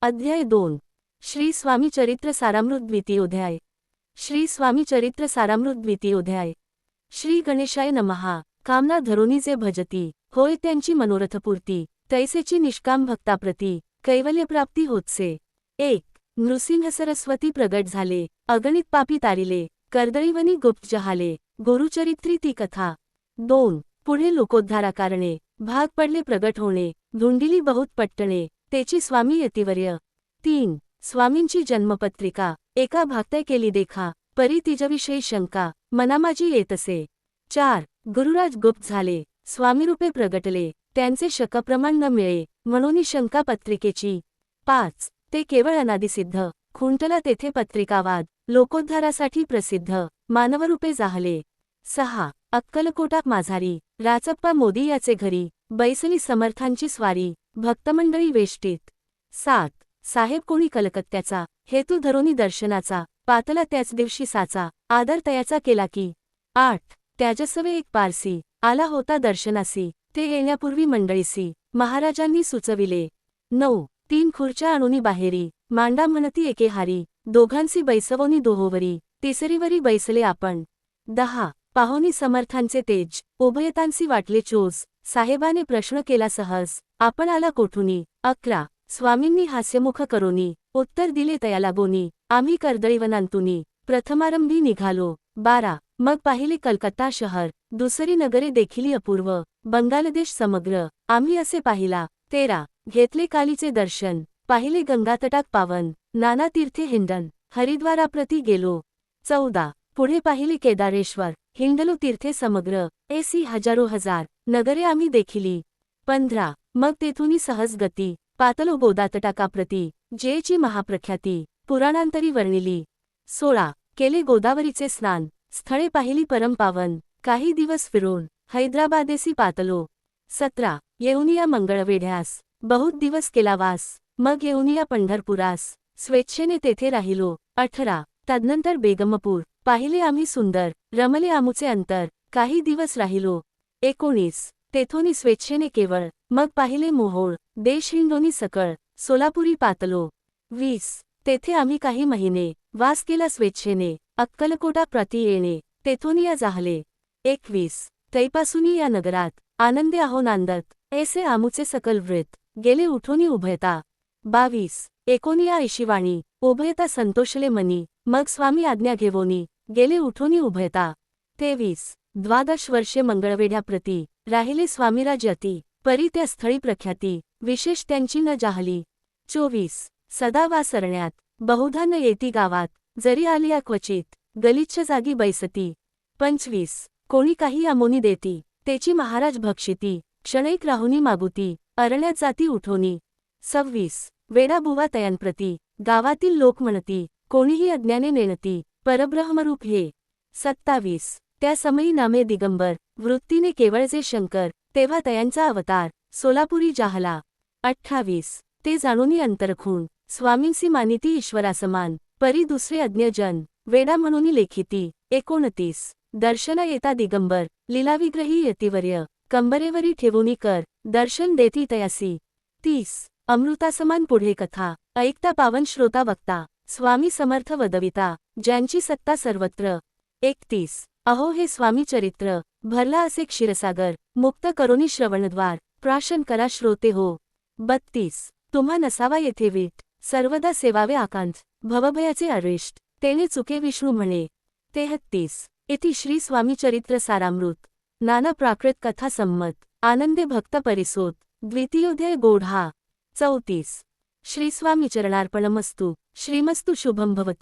अध्याय 2 श्री स्वामी चरित्र सारामृत द्वितीयोध्याय। श्री स्वामी चरित्र सारामृत द्वितीयोध्याय। श्री गणेशाय नमः। कामना धरोनी जे भजती, होय त्यांची मनोरथपूर्ती, तैसेची निष्काम भक्ताप्रती कैवल्यप्राप्ती होतसे। 1 नृसिंह सरस्वती प्रगट झाले, अगणित पापी तारिले, कर्दळीवनी गुप्त जहाले, गुरुचरित्री ती कथा। 2 पुढे लोकोद्धाराकारणे, भाग पडले प्रगट होणे, धुंडिली बहुत पट्टणे, तेची स्वामी यतिवर्य। 3 स्वामींची जन्मपत्रिका, एका भागतय केली देखा, परी तिजविषयी शंका, मना माझी येतसे। 4 गुरुराज गुप्त झाले, स्वामीरूपे प्रगटले, त्यांचे शकप्रमाण न मिळे, म्हणून शंका पत्रिकेची। 5 ते केवळ अनादिसिद्ध, खुंटला तेथे पत्रिकावाद, लोकोद्धारासाठी प्रसिद्ध, मानवरूपे जाहले। 6 अक्कलकोटात माझारी, राचप्पा मोदी याचे घरी, बैसली समर्थांची स्वारी, भक्तमंडळी वेष्टीत। 7 साहेब कोणी कलकत्त्याचा, हेतू धरोनी दर्शनाचा, पातला त्याच दिवशी साचा, आदर तयाचा केला की। 8 त्याजसवे एक पारसी, आला होता दर्शनासी, ते येण्यापूर्वी मंडळीसी, महाराजांनी सुचविले। 9 3 खुर्च्या आणूनी बाहेरी, मांडा म्हणती एके हारी, दोघांसी बैसवोनी दोहोवरी, तिसरीवरी बैसले आपण। 10 पाहोनी समर्थांचे तेज, उभयतांसी वाटले चोज, साहेबाने प्रश्न केला सहज, आपण आला कोठुनी। 11 स्वामींनी हास्यमुख करोनी, उत्तर दिले तयाला गोनी, आम्ही कर्दळीवनांतुनी, प्रथमारंभी निघालो। 12 मग पाहिले कलकत्ता शहर, दुसरी नगरे देखिली अपूर्व, बंगालदेश समग्र, आम्ही असे पाहिला। 13 घेतले कालीचे दर्शन, पाहिले गंगातटाक पावन, नाना तीर्थे हिंडन, हरिद्वाराप्रती गेलो। 14 पुढे पाहिले केदारेश्वर, हिंडलो तीर्थे समग्र, एसी हजारो हजार, नगरे आम्ही देखिली। 15 मग तेथुनी सहज गती, पातलो गोदातटाकाप्रती, जेची महाप्रख्याती, पुराणांतरी वर्णिली। 16 केले गोदावरीचे स्नान, स्थळे पाहिली परमपावन, काही दिवस फिरून, हैदराबादेसी पातलो। 17 येऊनिया मंगळवेढ्यास, बहुत दिवस केला वास, मग येऊनिया पंढरपुरास, स्वेच्छेने तेथे राहिलो। 18 तदनंतर बेगमपूर, पाहिले आम्ही सुंदर, रमले आमुचे अंतर, काही दिवस राहिलो। 19 तेथोनी स्वेच्छेने केवळ, मग पाहिले मोहोळ, देश हिंडोनी सकळ, सोलापुरी पातलो। 20 तेथे आम्ही काही महिने, वास केला स्वेच्छेने, अक्कलकोटा प्रति येणे, तेथोनिया जाहले। 21 तैपासुनी या नगरात, आनंदे आहो नांदत, ऐसे आमुचे सकल वृत्त, गेले उठोनी उभयता। 22 एकोनिया ऐशिवाणी, उभयता संतोषले मनी, मग स्वामी आज्ञा घेवोनी, गेले उठोनी उभयता। 23 द्वादश वर्षे मंगळवेढ्याप्रती, राहिले स्वामीराज यती, परी त्या स्थळी प्रख्याती, विशेष त्यांची न जाहली। 24 सदा वासरण्यात, बहुधा न येती गावात, जरी आलिया क्वचित, गलिच्छ जागी बैसती। 25 कोणी काही आमोनी देती, तेची महाराज भक्षिती, क्षणैक राहुनी मागुती, अरण्यात जाती उठोनी। 26 वेडाबुवा तयांप्रती, गावातील लोक म्हणती, कोणीही अज्ञाने नेणती, परब्रह्मरूप हे। 27 त्या समयी नामे दिगंबर, वृत्तीने केवळ जे शंकर, तेव्हा तयांचा अवतार, सोलापुरी जाहला। 28 ते जाणूनी अंतरखूण, स्वामींसी मानिती ईश्वरासमान, परी दुसरे अज्ञजन, वेडा म्हणूनी लेखिती। 29 दर्शना येता दिगंबर, लीलाविग्रही यतिवर्य, कंबरेवरी ठेवूनी कर, दर्शन देती तयासी। 30 अमृतासमान पुढे कथा, ऐकता पावन श्रोता वक्ता, स्वामी समर्थ वदविता, ज्यांची सत्ता सर्वत्र। 31 अहो हे स्वामी चरित्र, भरला असे क्षीरसागर, मुक्त करोनी श्रवणद्वार, प्राशन करा श्रोते हो। 32 तुम्हा नसावा येथे वीट, सर्वदा सेवावे आकांत, भवभयाचे अरिष्ट, तेने चुके विष्णू म्हणे। 33 इति श्री स्वामी चरित्र सारामृत, नाना प्राकृत कथा सम्मत, आनंदे भक्त परिसोत, द्वितीयोध्याय गोढा। 34 श्री स्वामी चरणार्पणमस्तु, श्रीमस्तु शुभम भवती।